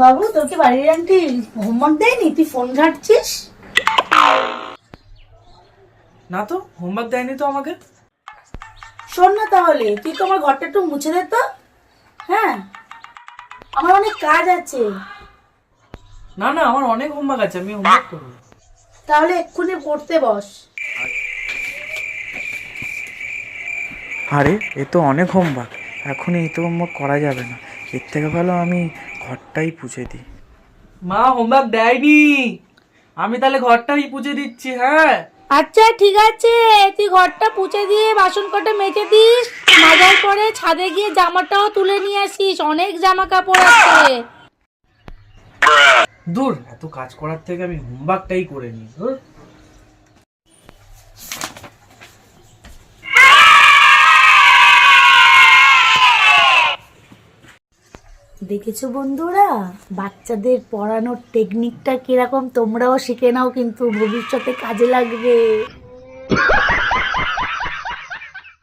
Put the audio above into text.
বাবু, তোকে বাড়ির aunty homework দেয়নি? তুই ফোন ঘাঁটছিস? না তো, হোমওয়ার্ক দেয়নি তো আমাকে। শোন না, তাহলে তুই তো আমার ঘরটা একটু মুছে দে তো। হ্যাঁ, আমার অনেক কাজ আছে। না না, আমার অনেক হোমওয়ার্ক আছে, আমি হোমওয়ার্ক করবো। তাহলে এক্ষুনি পড়তে বস। আরে এ তো অনেক হোমওয়ার্ক, এখনই এত হোমওয়ার্ক করা যাবে না। এর থেকে ভালো আমি ঘরটাই পুছে দিই। মা হোমওয়ার্ক দেয়নি, আমি তাহলে ঘরটাই পুছে দিচ্ছি। হ্যাঁ আচ্ছা ঠিক আছে, তুই ঘরটা পুছে দিয়ে বাসন কটা মেজে দিস। মাজার পরে ছাদে গিয়ে জামাটাও তুলে নিয়ে আসিস, অনেক জামা কাপড় আছে। দূর, এত কাজ করার থেকে আমি হোমওয়ার্কটাই করে নিই। দেখেছো বন্ধুরা, বাচ্চাদের পড়ানোর টেকনিকটা কিরকম? তোমরাও শিখে নাও, কিন্তু ভবিষ্যতে কাজে লাগবে।